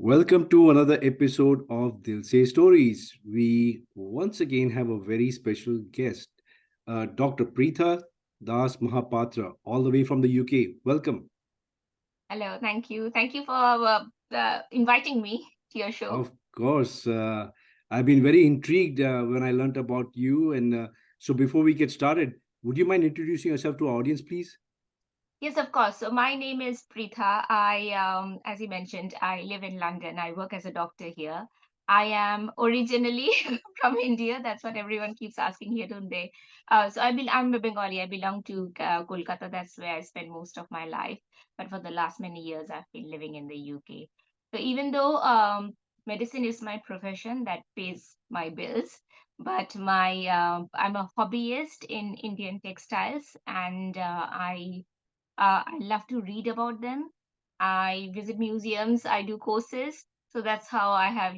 Welcome to another episode of Dil Se Stories. We once again have a very special guest, Dr. Pritha Dasmahapatra, all the way from the UK. Welcome. Hello, thank you. Thank you for inviting me to your show. Of course, I've been very intrigued when I learnt about you. And so, before we get started, would you mind introducing yourself to our audience, please? Yes, of course. So my name is Pritha. As you mentioned, I live in London. I work as a doctor here. I am originally from India. That's what everyone keeps asking here, don't they? I'm a Bengali. I belong to Kolkata. That's where I spend most of my life. But for the last many years, I've been living in the UK. So even though medicine is my profession that pays my bills, but my I'm a hobbyist in Indian textiles, and I love to read about them. I visit museums, I do courses. So that's how I have,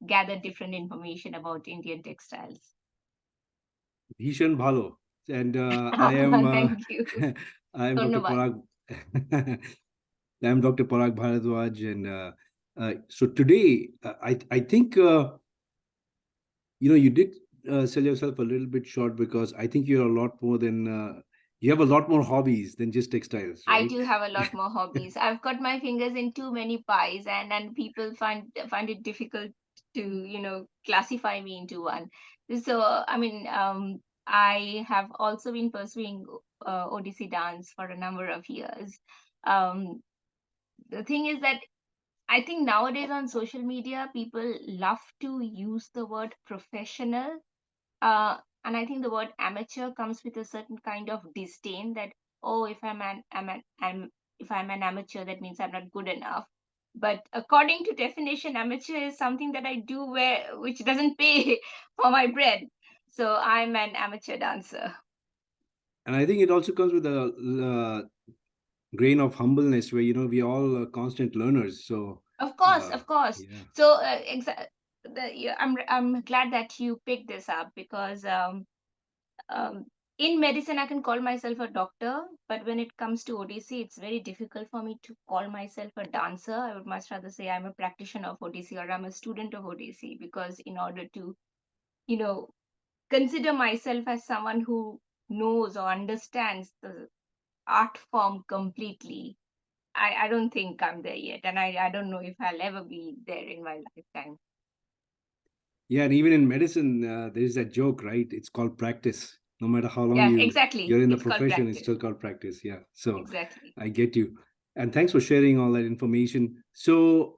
gathered different information about Indian textiles. Bhishan Bhalo. And I am Thank you. I am Dr. Dhanyavad. Parag. I'm Dr. Parag Bharadwaj, and so today I think you did sell yourself a little bit short because I think you're a lot more than you have a lot more hobbies than just textiles, I right? do have a lot more hobbies. I've got my fingers in too many pies, and people find it difficult to classify me into one. So I have also been pursuing Odissi dance for a number of years. Um, the thing is that I think nowadays on social media, people love to use the word professional. And I think the word amateur comes with a certain kind of disdain that, oh, if I'm an amateur, that means I'm not good enough. But according to definition, amateur is something that I do where which doesn't pay for my bread. So I'm an amateur dancer. And I think it also comes with a grain of humbleness where we're all constant learners. So Of course. yeah. So I'm glad that you picked this up because um, in medicine I can call myself a doctor, but when it comes to ODC, it's very difficult for me to call myself a dancer. I would much rather say I'm a practitioner of ODC or I'm a student of ODC, because in order to, you know, consider myself as someone who knows or understands the art form completely, I don't think I'm there yet. And I don't know if I'll ever be there in my lifetime. Yeah, and even in medicine, there is that joke, right? It's called practice. No matter how long Yeah, exactly. you're in the It's called profession, it's practice. still called practice. Yeah. So Exactly. I get you. And thanks for sharing all that information. So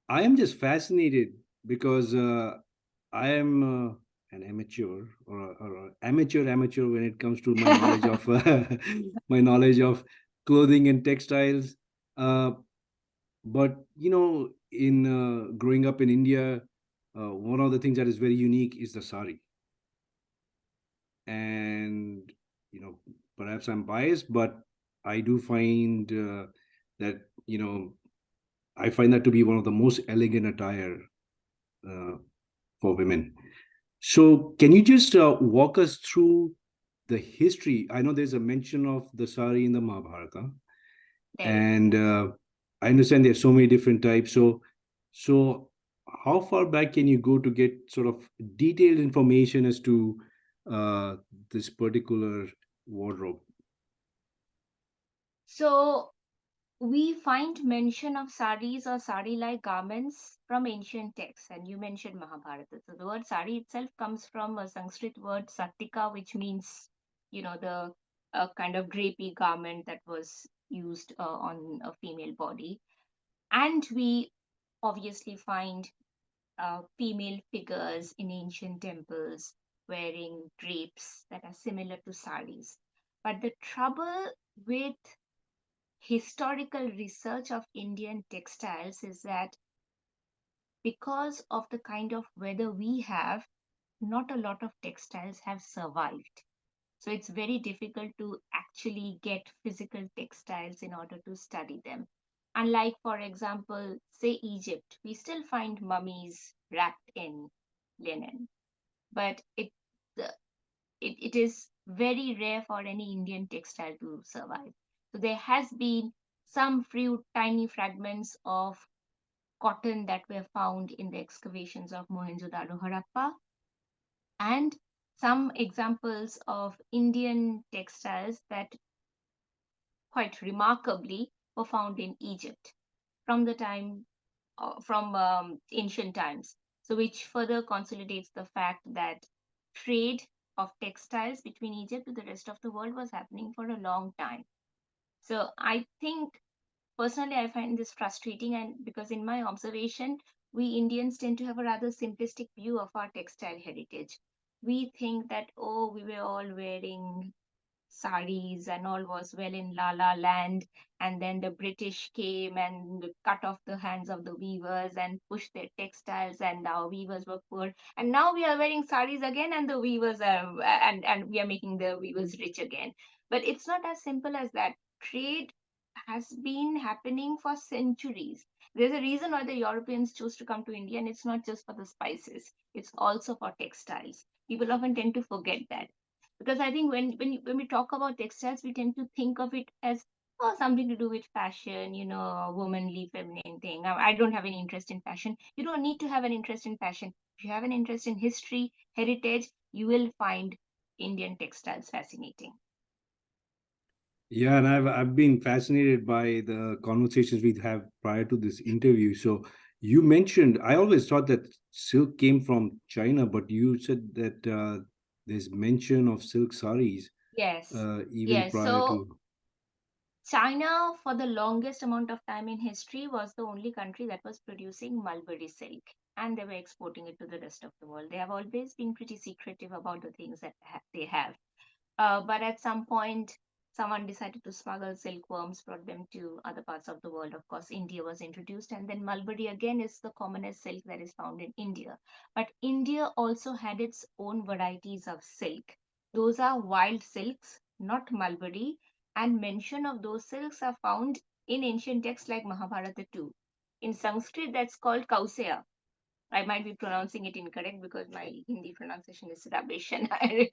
I am just fascinated because I am an amateur or amateur when it comes to my knowledge of my knowledge of clothing and textiles. Uh, but in growing up in India, one of the things that is very unique is the sari. And perhaps I'm biased, but I do find that I find that to be one of the most elegant attire uh, for women. So, can you just walk us through the history? I know there's a mention of the sari in the Mahabharata, There is. and I understand there's so many different types. So how far back can you go to get sort of detailed information as to uh, this particular wardrobe? So we find mention of saris or sari-like garments from ancient texts, and you mentioned Mahabharata. So the word sari itself comes from a Sanskrit word satika, which means, the kind of drapey garment that was used on a female body. And we obviously find female figures in ancient temples wearing drapes that are similar to saris. But the trouble with historical research of Indian textiles is that because of the kind of weather we have, not a lot of textiles have survived. So it's very difficult to actually get physical textiles in order to study them. Unlike, for example, say Egypt, we still find mummies wrapped in linen, but the- it is very rare for any Indian textile to survive. So there has been some few tiny fragments of cotton that were found in the excavations of Mohenjo-daro, Harappa, and some examples of Indian textiles that quite remarkably were found in Egypt from the time from ancient times. So, which further consolidates the fact that trade of textiles between Egypt to the rest of the world was happening for a long time. So, I think personally, I find this frustrating, and because in my observation, we Indians tend to have a rather simplistic view of our textile heritage. We think that, oh, we were all wearing saris and all was well in La La Land. And then the British came and cut off the hands of the weavers and pushed their textiles, and our weavers were poor. And now we are wearing saris again, and the weavers are, and we are making the weavers rich again. But it's not as simple as that. Trade has been happening for centuries. There's a reason why the Europeans choose to come to India, and it's not just for the spices, it's also for textiles. People often tend to forget that, because I think when we talk about textiles, we tend to think of it as, oh, something to do with fashion, a womanly, feminine thing. I don't have any interest in fashion. You don't need to have an interest in fashion. If you have an interest in history, heritage, you will find Indian textiles fascinating. Yeah, and I've been fascinated by the conversations we have prior to this interview. So you mentioned, I always thought that silk came from China, but you said that there's mention of silk saris Yes, even yes. prior So to. China, for the longest amount of time in history, was the only country that was producing mulberry silk, and they were exporting it to the rest of the world. They have always been pretty secretive about the things that they have. But at some point, someone decided to smuggle silkworms, brought them to other parts of the world. Of course, India was introduced, and then mulberry again is the commonest silk that is found in India. But India also had its own varieties of silk. Those are wild silks, not mulberry, and mention of those silks are found in ancient texts like Mahabharata too. In Sanskrit, that's called kausea. I might be pronouncing it incorrect because my Hindi pronunciation is rubbish, and I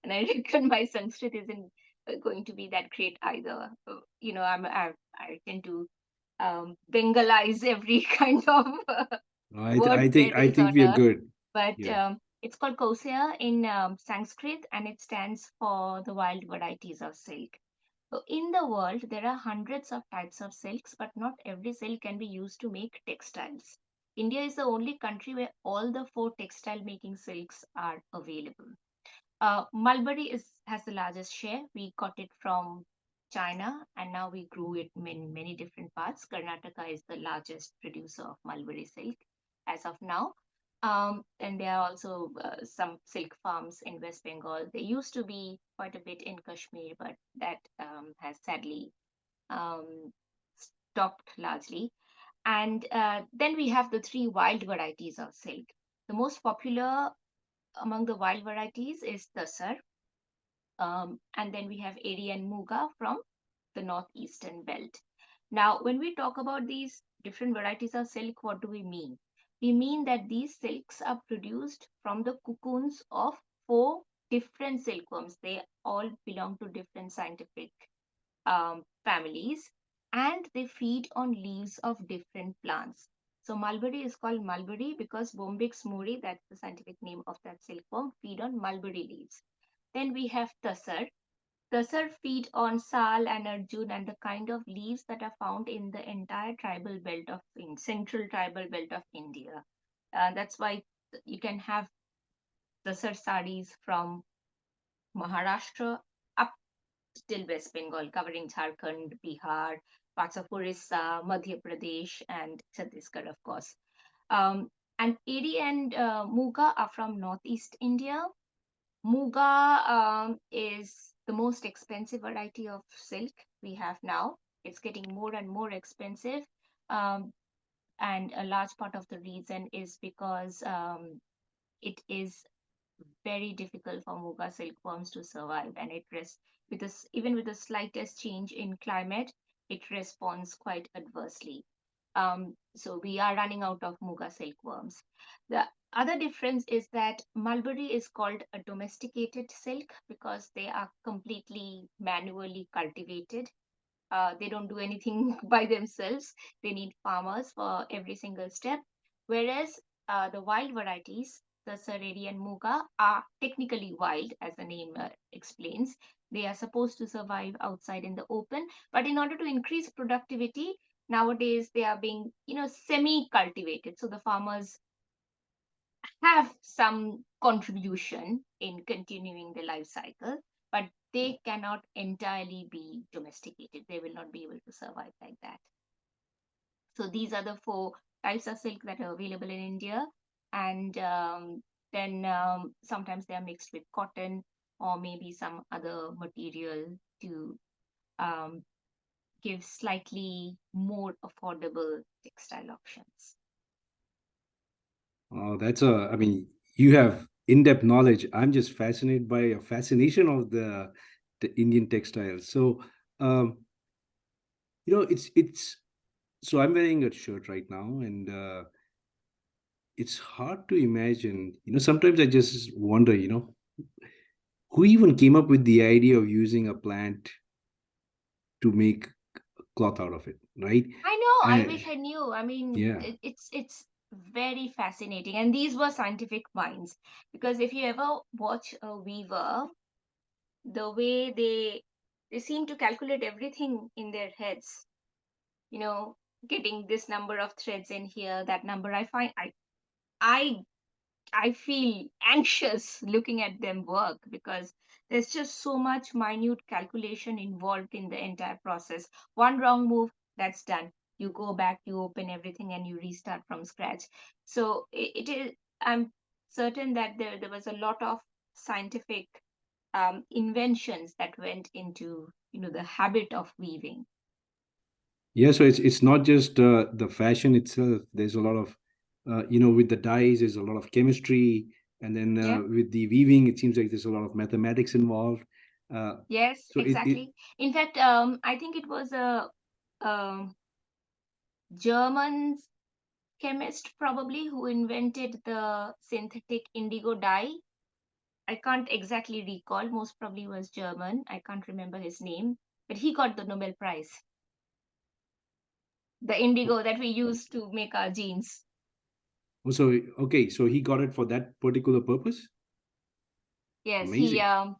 reckon my Sanskrit isn't going to be that great either. I tend to Bengalize every kind of word there I is think on we are earth. good. But Yeah. it's called Kosea in Sanskrit, and it stands for the wild varieties of silk. So in the world, there are hundreds of types of silks, but not every silk can be used to make textiles. India is the only country where all the four textile making silks are available. Mulberry has the largest share. We got it from China, and now we grew it in many different parts. Karnataka is the largest producer of mulberry silk as of now. And there are also some silk farms in West Bengal. There used to be quite a bit in Kashmir, but that has sadly um, stopped largely. And then we have the three wild varieties of silk. The most popular among the wild varieties is Tasar, and then we have Eri and Muga from the northeastern belt. Now, when we talk about these different varieties of silk, what do we mean? We mean that these silks are produced from the cocoons of four different silkworms. They all belong to different scientific families, and they feed on leaves of different plants. So mulberry is called mulberry because Bombyx muri, that's the scientific name of that silkworm, feed on mulberry leaves. Then we have Tasar. Tasar feed on sal and arjun and the kind of leaves that are found in the entire tribal belt of in central tribal belt of India. That's why you can have Tasar saris from Maharashtra up till West Bengal, covering Jharkhand, Bihar, parts of Orissa, Madhya Pradesh, and Chhattisgarh, of course. And Eri and Muga are from Northeast India. Muga is the most expensive variety of silk we have now. It's getting more and more expensive. Um, and a large part of the reason is because it is very difficult for Muga silkworms to survive, and even with the slightest change in climate, it responds quite adversely. So we are running out of Muga silkworms. The other difference is that mulberry is called a domesticated silk because they are completely manually cultivated. They don't do anything by themselves. They need farmers for every single step. Whereas the wild varieties, the saree and muga, are technically wild, as the name explains. They are supposed to survive outside in the open, but in order to increase productivity, nowadays they are being, semi-cultivated. So the farmers have some contribution in continuing the life cycle, but they cannot entirely be domesticated. They will not be able to survive like that. So these are the four types of silk that are available in India. And then sometimes they are mixed with cotton or maybe some other material to um, give slightly more affordable textile options. Oh, I mean, you have in-depth knowledge. I'm just fascinated by a fascination of the Indian textiles. So, um, it's so I'm wearing a shirt right now, and it's hard to imagine. Sometimes I just wonder, who even came up with the idea of using a plant to make cloth out of it, right? I know. I I, wish I knew. I mean, yeah. it's very fascinating, and these were scientific minds. Because if you ever watch a weaver, the way they seem to calculate everything in their heads. You know, getting this number of threads in here, that number. I I feel anxious looking at them work because there's just so much minute calculation involved in the entire process. One wrong move, that's done. You go back, you open everything, and you restart from scratch. So it is. I'm certain that there was a lot of scientific inventions that went into the habit of weaving. Yeah, so it's not just the fashion itself. There's a lot of, with the dyes, there's a lot of chemistry, and then Yeah. with the weaving, it seems like there's a lot of mathematics involved. Uh, Yes, so it exactly. In fact, I think it was a, um German chemist probably who invented the synthetic indigo dye. I can't exactly recall. Most probably was German. I can't remember his name, but he got the Nobel Prize. The indigo that we use to make our jeans. also okay. So he got it for that particular purpose. Yes, he Amazing,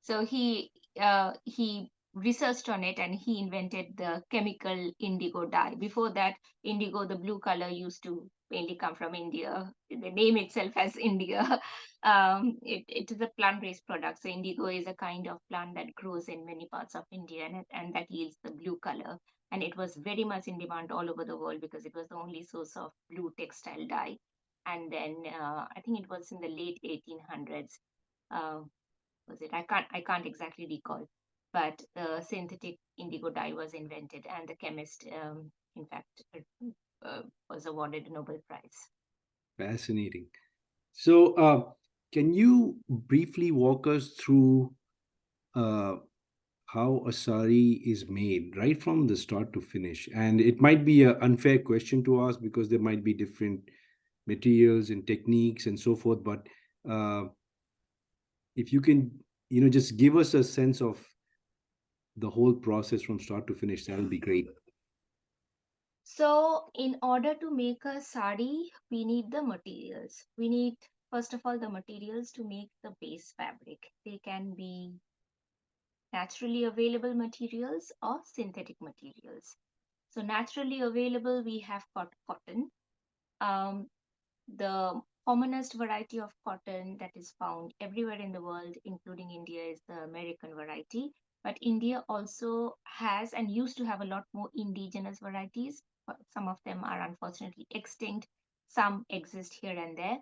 so he researched on it and he invented the chemical indigo dye. Before that, indigo, the blue color, used to mainly come from India. The name itself has India. It is a plant-based product. So indigo is a kind of plant that grows in many parts of India and that yields the blue color. And it was very much in demand all over the world because it was the only source of blue textile dye. And then I think it was in the late 1800s. Uh, was it? I can't exactly recall, but the synthetic indigo dye was invented, and the chemist, in fact, was awarded a Nobel Prize. fascinating. So, can you briefly walk us through uh, how a sari is made right from the start to finish? And it might be an unfair question to ask because there might be different materials and techniques and so forth. But uh, if you can, just give us a sense of the whole process from start to finish, that'll be great. So, in order to make a sari, we need the materials. We need, first of all, the materials to make the base fabric. They can be naturally available materials or synthetic materials. So, naturally available, we have got cotton. Um, The commonest variety of cotton that is found everywhere in the world, including India, is the American variety. But India also has and used to have a lot more indigenous varieties. Some of them are unfortunately extinct, some exist here and there.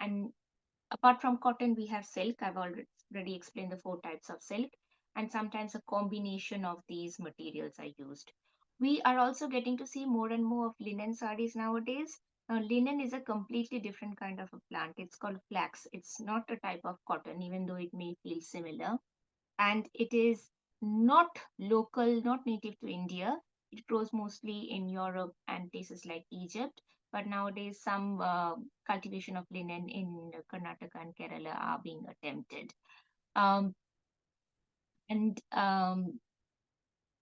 And apart from cotton, we have silk. I've already explained the four types of silk, and sometimes a combination of these materials are used. We are also getting to see more and more of linen sarees nowadays. Now, linen is a completely different kind of a plant. It's called flax. It's not a type of cotton, even though it may feel similar. And it is not local, not native to India. It grows mostly in Europe and places like Egypt. But nowadays, some cultivation of linen in Karnataka and Kerala are being attempted. Um, and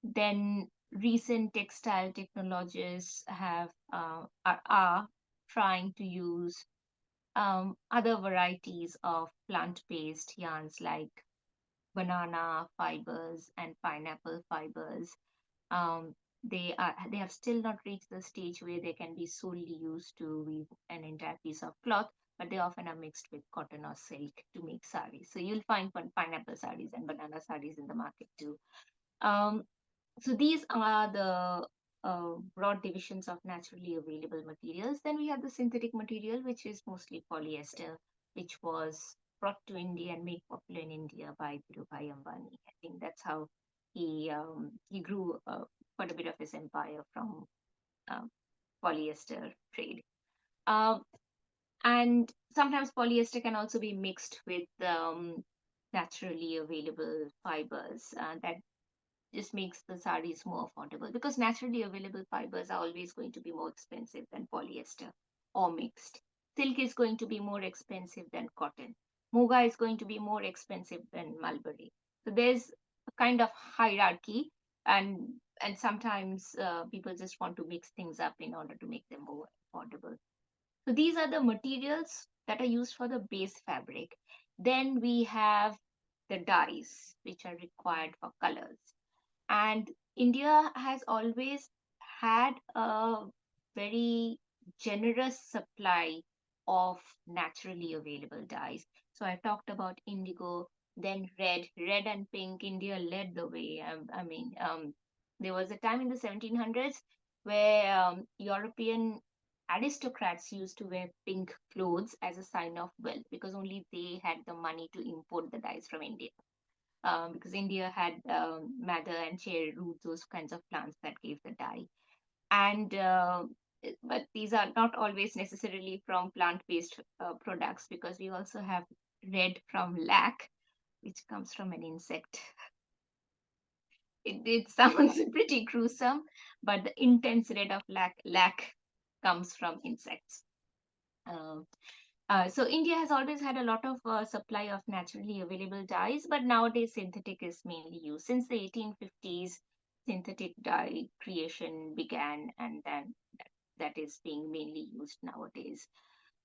Then recent textile technologies are trying to use other varieties of plant-based yarns like banana fibers and pineapple fibers. um, they have still not reached the stage where they can be solely used to weave an entire piece of cloth, but they often are mixed with cotton or silk to make saris. So you'll find pineapple saris and banana saris in the market too. um, so these are the broad divisions of naturally available materials. Then we have the synthetic material, which is mostly polyester, which was brought to India and made popular in India by Dhirubhai Ambani. I think that's how he grew quite a bit of his empire from uh, polyester trade. Um, and sometimes polyester can also be mixed with naturally available fibers that just makes the sarees more affordable, because naturally available fibers are always going to be more expensive than polyester or mixed. Silk is going to be more expensive than cotton. Muga is going to be more expensive than mulberry. So there's a kind of hierarchy, and and sometimes people just want to mix things up in order to make them more affordable. So these are the materials that are used for the base fabric. Then we have the dyes, which are required for colors. And India has always had a very generous supply of naturally available dyes. So I talked about indigo, then red and pink. India led the way. There was a time in the 1700s where European aristocrats used to wear pink clothes as a sign of wealth, because only they had the money to import the dyes from India, because India had madder and cherry root, those kinds of plants that gave the dye. And but these are not always necessarily from plant-based products, because we also have red from lac, which comes from an insect. It sounds pretty gruesome, but the intense red of lac comes from insects. Um, so India has always had a lot of supply of naturally available dyes, but nowadays synthetic is mainly used. Since the 1850s, synthetic dye creation began, and then that is being mainly used nowadays.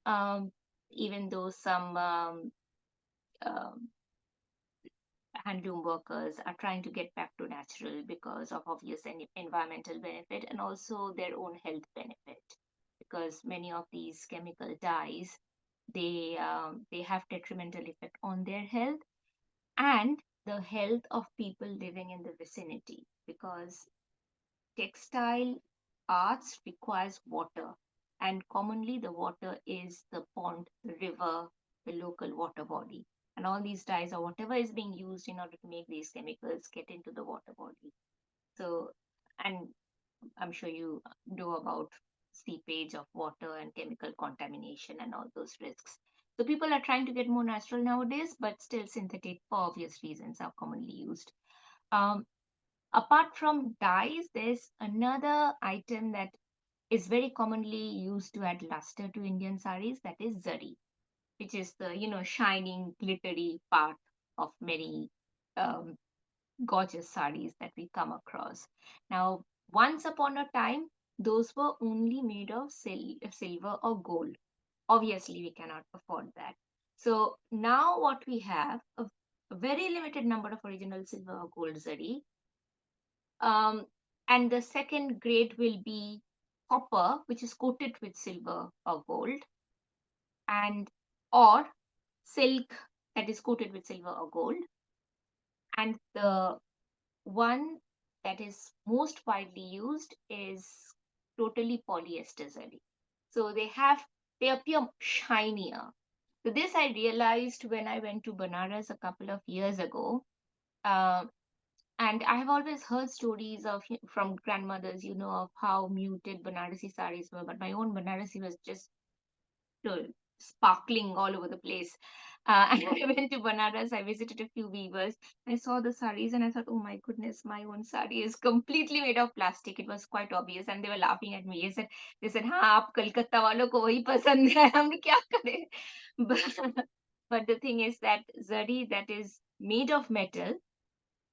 Um, Even though some um handloom workers are trying to get back to natural because of obvious environmental benefit and also their own health benefit, because many of these chemical dyes, they have detrimental effect on their health and the health of people living in the vicinity, because textile arts requires water, and commonly the water is the pond, the river, the local water body, and all these dyes or whatever is being used in order to make these chemicals get into the water body. So, and I'm sure you know about seepage of water and chemical contamination and all those risks. So people are trying to get more natural nowadays, but still synthetic for obvious reasons are commonly used. Um, Apart from dyes, there's another item that is very commonly used to add luster to Indian saris, that is zari, which is the shining, glittery part of many um, gorgeous saris that we come across. Now, once upon a time, those were only made of silver or gold. Obviously, we cannot afford that. So now what we have, a very limited number of original silver or gold zari, um, and the second grade will be copper, which is coated with silver or gold, and or silk that is coated with silver or gold. And the one that is most widely used is totally polyester zari. So they appear shinier. So this I realized when I went to Banaras a couple of years ago. Um, and I have always heard stories of from grandmothers, of how muted Banarasi saris were, but my own Banarasi was just uh, sparkling all over the place. And I went to Banaras. I visited a few weavers. I saw the saris and I thought, oh my goodness, my own sari is completely made of plastic. It was quite obvious, and they were laughing at me. They said, "हाँ आप कलकत्ता वालों को वही पसंद है, हम क्या करें?" But, but the thing is that zari that is made of metal,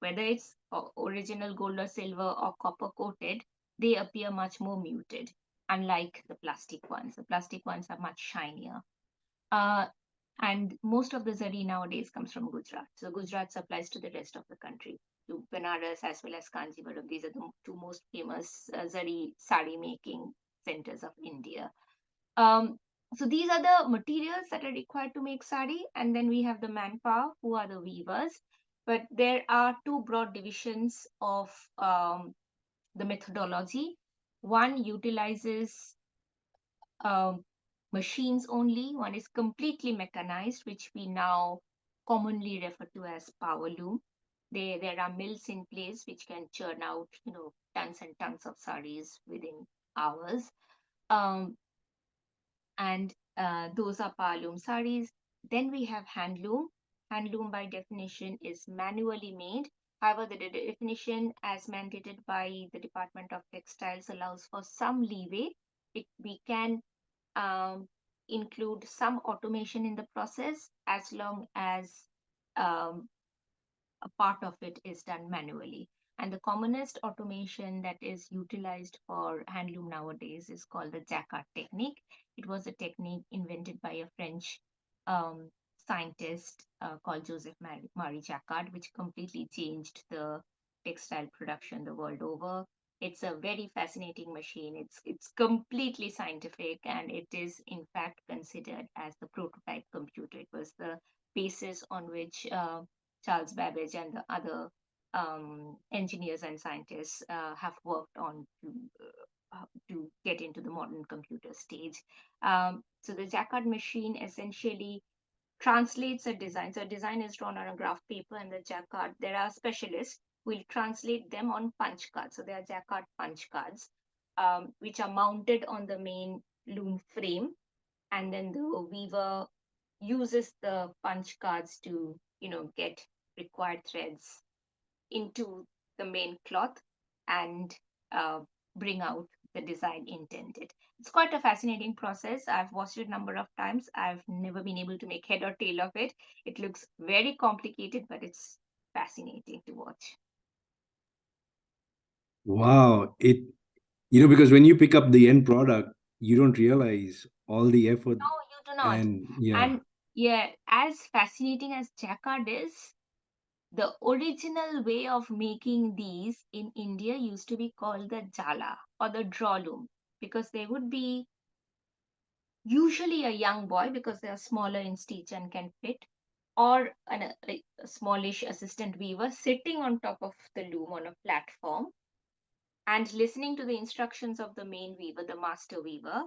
whether it's original gold or silver or copper coated, they appear much more muted, unlike the plastic ones. The plastic ones are much shinier. Uh, and most of the zari nowadays comes from Gujarat. So Gujarat supplies to the rest of the country, to Benares as well as Kanjivaram. These are the two most famous zari sari making centers of India. Um, so these are the materials that are required to make sari, and then we have the manpower, who are the weavers. But there are two broad divisions of the methodology. One utilizes um, machines only. One is completely mechanized, which we now commonly refer to as power loom. There are mills in place which can churn out, tons and tons of saris within hours. Um, and those are powerloom saris. Then we have handloom. Handloom, by definition, is manually made. However, the definition, as mandated by the Department of Textiles, allows for some leeway. We can um, include some automation in the process as long as um, a part of it is done manually. And the commonest automation that is utilized for handloom nowadays is called the jacquard technique. It was a technique invented by a French um, scientist called Joseph Marie Jacquard, which completely changed the textile production the world over. It's a very fascinating machine. It's completely scientific, and it is in fact considered as the prototype computer. It was the basis on which Charles Babbage and the other engineers and scientists have worked on to get into the modern computer stage. So the Jacquard machine essentially translates a design. So a design is drawn on a graph paper, and the Jacquard, there are specialists who will translate them on punch cards. So there are Jacquard punch cards, which are mounted on the main loom frame, and then the weaver uses the punch cards to get required threads into the main cloth and uh, bring out the design intended. It's quite a fascinating process. I've watched it a number of times. I've never been able to make head or tail of it. It looks very complicated, but it's fascinating to watch. Wow. Because when you pick up the end product, you don't realize all the effort. No, you do not. And yeah. And yeah, as fascinating as jacquard is, the original way of making these in India used to be called the jala or the draw loom, because there would be usually a young boy, because they are smaller in stature and can fit, or like a smallish assistant weaver sitting on top of the loom on a platform and listening to the instructions of the main weaver, the master weaver,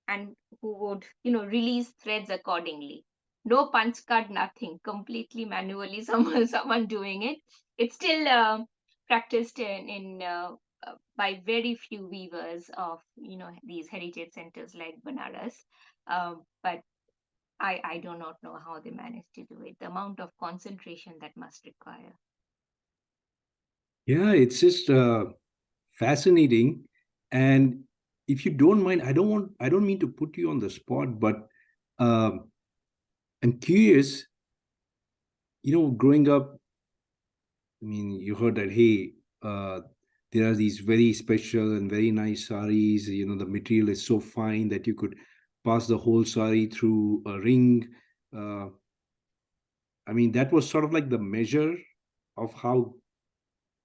and who would release threads accordingly. No punch card, nothing, completely manually. Someone doing it. It's still practiced by very few weavers of these heritage centers like Banaras. But I do not know how they managed to do it, the amount of concentration that must require. Yeah, it's just fascinating. And if you don't mind, I don't mean to put you on the spot, but um, I'm curious, growing up, I mean, you heard that, hey, there are these very special and very nice saris. The material is so fine that you could pass the whole sari through a ring. Uh, I mean, that was sort of like the measure of how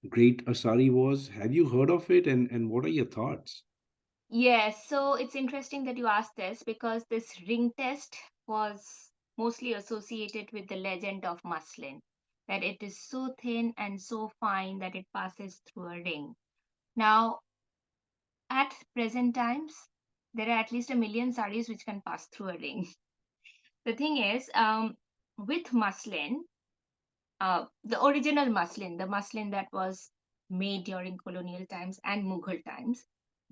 great a sari was. Have you heard of it? And what are your thoughts? Yes, so it's interesting that you asked this, because this ring test was mostly associated with the legend of muslin, that it is so thin and so fine that it passes through a ring. Now, at present times, there are at least a million saris which can pass through a ring. The thing is, with muslin, the original muslin, the muslin that was made during colonial times and Mughal times,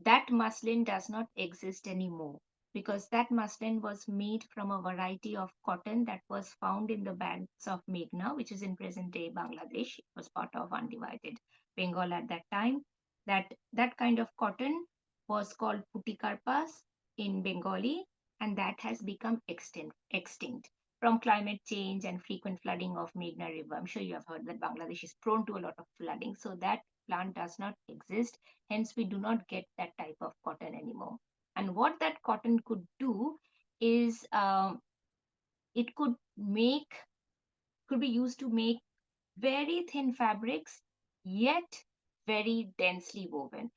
that muslin does not exist anymore, because that muslin was made from a variety of cotton that was found in the banks of Meghna, which is in present day Bangladesh. It was part of undivided Bengal at that time. That kind of cotton was called putikarpas in Bengali, and that has become extinct. from climate change and frequent flooding of Meghna River. I'm sure you have heard that Bangladesh is prone to a lot of flooding. So that plant does not exist. Hence, we do not get that type of cotton anymore. And what that cotton could do is it could be used to make very thin fabrics, yet very densely woven.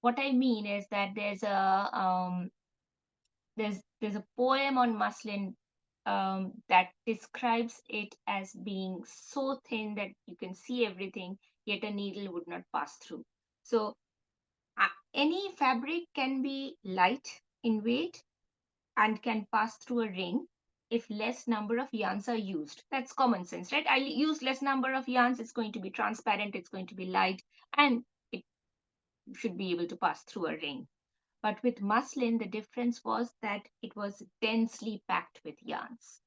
What I mean is that there's a poem on muslin that describes it as being so thin that you can see everything, yet a needle would not pass through. So any fabric can be light in weight and can pass through a ring if less number of yarns are used. That's common sense, right? I'll use less number of yarns, it's going to be transparent, it's going to be light, and it should be able to pass through a ring. But with muslin, the difference was that it was densely packed with yarns.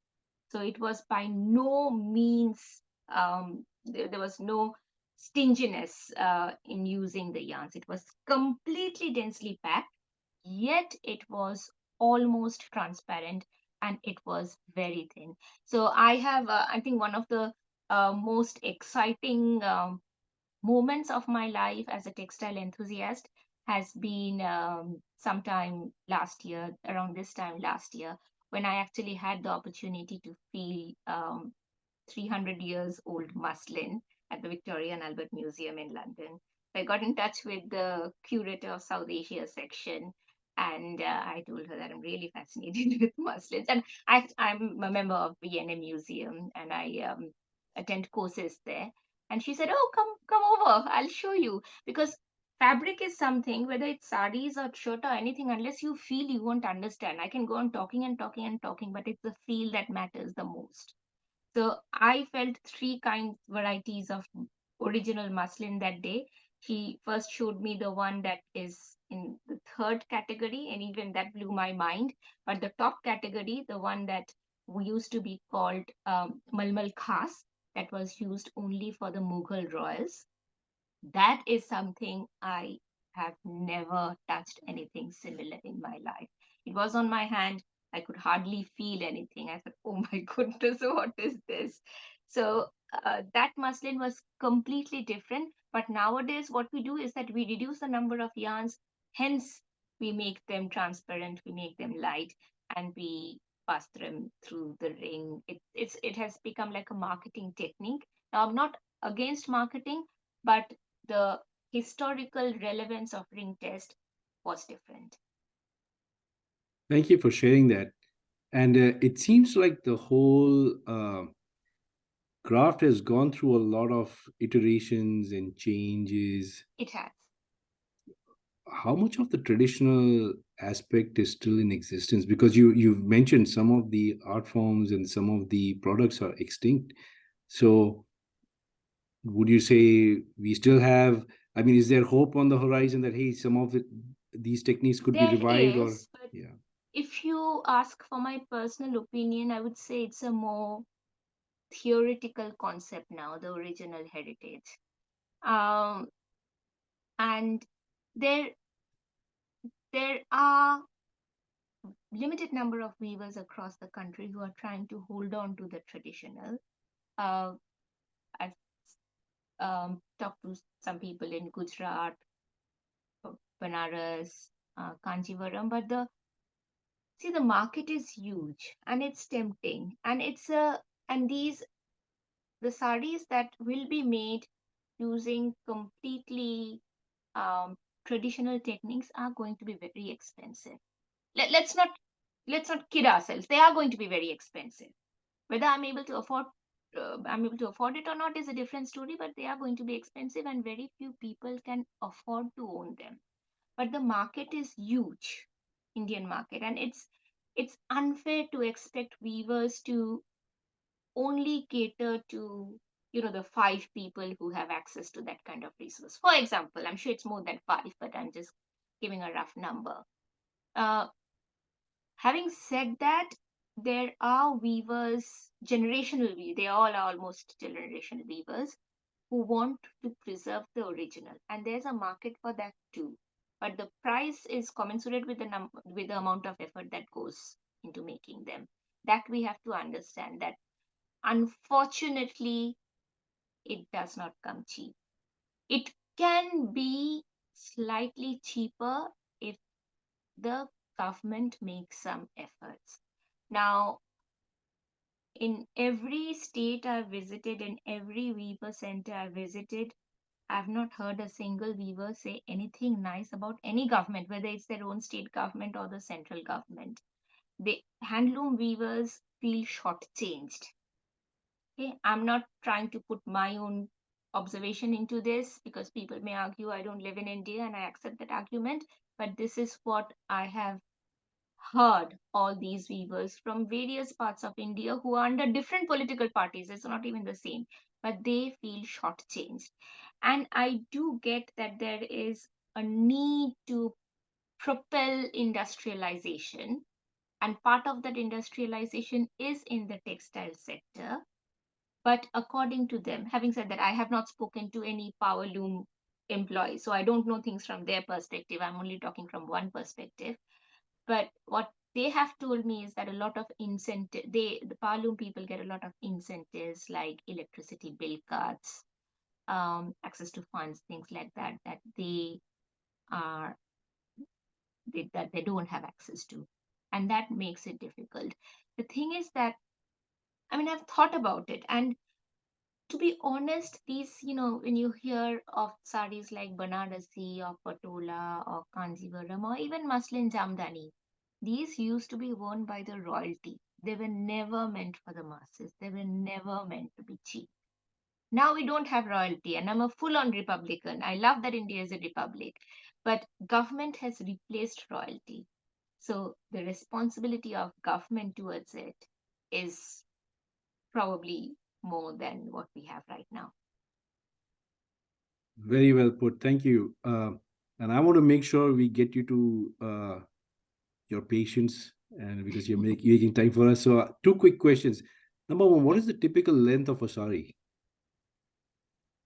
So it was by no means, there was no stinginess in using the yarns. It was completely densely packed, yet it was almost transparent and it was very thin. So I think one of the most exciting moments of my life as a textile enthusiast has been sometime last year, around this time last year, when I actually had the opportunity to feel 300 years old muslin at the Victoria and Albert Museum in London. I got in touch with the curator of South Asia section, and I told her that I'm really fascinated with muslins. And I'm a member of Vienna Museum, and I attend courses there. And she said, "Oh, come over. I'll show you." Because fabric is something, whether it's sarees or shirt or anything, unless you feel, you won't understand. I can go on talking and talking and talking, but it's the feel that matters the most. So I felt three kinds varieties of original muslin that day. She first showed me the one that is in the third category, and even that blew my mind. But the top category, the one that we used to be called Malmal Khas, that was used only for the Mughal royals, that is something I have never touched anything similar in my life. It was on my hand. I could hardly feel anything. I thought, oh my goodness, what is this? So that muslin was completely different. But nowadays, what we do is that we reduce the number of yarns, hence, we make them transparent, we make them light, and we pass them through the ring. It has become like a marketing technique. Now, I'm not against marketing, but the historical relevance of ring test was different. Thank you for sharing that. And it seems like the whole craft has gone through a lot of iterations and changes. It has. How much of the traditional aspect is still in existence? Because you've mentioned some of the art forms and some of the products are extinct. So would you say we still have, I mean, is there hope on the horizon that, hey, some of these techniques could be There revived? Or is, but yeah. if you ask for my personal opinion, I would say it's a more theoretical concept now, the original heritage. Um, and there there are limited number of weavers across the country who are trying to hold on to the traditional. Uh, I've talked to some people in Gujarat, Banaras, Kanchivaram, but the market is huge and it's tempting, and these the sarees that will be made using completely um, traditional techniques are going to be very expensive. Let's not kid ourselves. They are going to be very expensive. Whether I'm able to afford it or not is a different story. But they are going to be expensive, and very few people can afford to own them. But the market is huge, Indian market, and it's unfair to expect weavers to only cater to the five people who have access to that kind of resource. For example, I'm sure it's more than five, but I'm just giving a rough number. uh, Having said that, there are weavers, they all are almost generational weavers who want to preserve the original, and there's a market for that too. But the price is commensurate with with the amount of effort that goes into making them. That we have to understand that unfortunately it does not come cheap. It can be slightly cheaper if the government makes some efforts. Now, in every state I've visited, in every weaver center I visited, I've not heard a single weaver say anything nice about any government, whether it's their own state government or the central government. The handloom weavers feel shortchanged. Okay, I'm not trying to put my own observation into this because people may argue I don't live in India, and I accept that argument. But this is what I have heard all these weavers from various parts of India who are under different political parties. It's not even the same, but they feel shortchanged. And I do get that there is a need to propel industrialization, and part of that industrialization is in the textile sector. But according to them, having said that, I have not spoken to any power loom employees, so I don't know things from their perspective. I'm only talking from one perspective. But what they have told me is that a lot of incentive, the power loom people get a lot of incentives like electricity bill cuts, access to funds, things like that, are that they don't have access to, and that makes it difficult. The thing is that, I mean, I've thought about it, and to be honest, these, when you hear of sarees like Banarasi or Patola or Kanjivaram or even Muslin Jamdani, these used to be worn by the royalty. They were never meant for the masses. They were never meant to be cheap. Now we don't have royalty, and I'm a full on Republican. I love that India is a republic, but government has replaced royalty. So the responsibility of government towards it is probably more than what we have right now. Very well put. Thank you. And I want to make sure we get you to your patience, and because you're making time for us. So, two quick questions. Number one, what Yeah. is the typical length of a sari?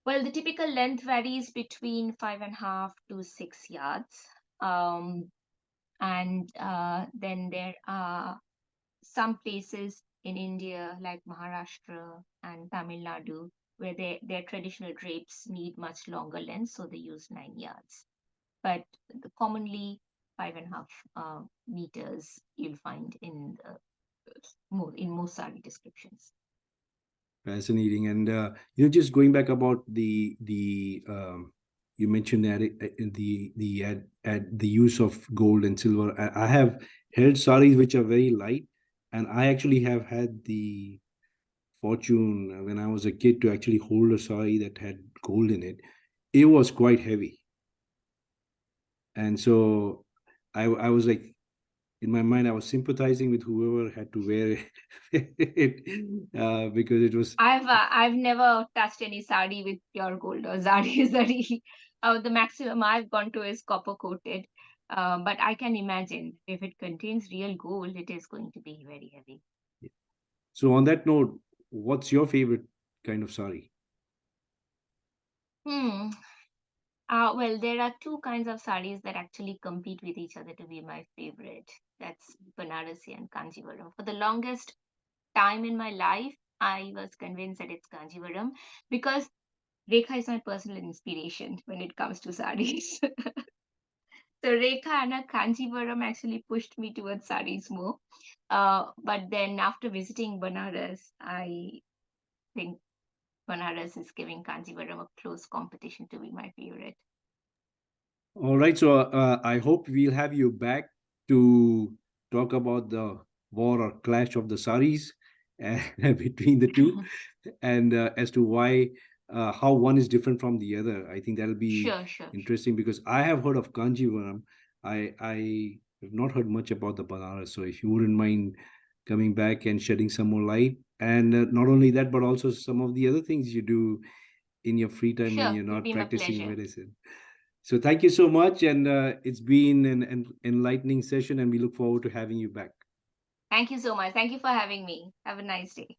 Well, the typical length varies between 5.5 to 6 yards. Um, and then there are some places in India, like Maharashtra and Tamil Nadu, where their traditional drapes need much longer lengths, so they use 9 yards. But commonly, 5.5 meters you'll find in most sari descriptions. Fascinating. And just going back about the you mentioned that the use of gold and silver. I have held saris which are very light, and I actually have had the fortune when I was a kid to actually hold a sari that had gold in it. It was quite heavy, and so I was like, in my mind, I was sympathizing with whoever had to wear it, because it was. I've never touched any sari with pure gold or zari. The maximum I've gone to is copper coated. But I can imagine if it contains real gold, it is going to be very heavy. So on that note, what's your favorite kind of sari? Hmm. Well, there are two kinds of saris that actually compete with each other to be my favorite. That's Banarasi and Kanjivaram. For the longest time in my life, I was convinced that it's Kanjivaram because Rekha is my personal inspiration when it comes to saris. So Rekha and her Kanjivaram actually pushed me towards saris more. But then after visiting Banaras, I think Banaras is giving Kanjivaram a close competition to be my favorite. All right. So I hope we'll have you back to talk about the war or clash of the saris between the two, and as to why, how one is different from the other. I think that'll be Sure, sure, sure. interesting because I have heard of Kanjivaram. I have not heard much about the Banaras. So if you wouldn't mind coming back and shedding some more light, and not only that, but also some of the other things you do in your free time when Sure, you're it'll not be my practicing pleasure. medicine. So thank you so much, and it's been an enlightening session, and we look forward to having you back. Thank you so much. Thank you for having me. Have a nice day.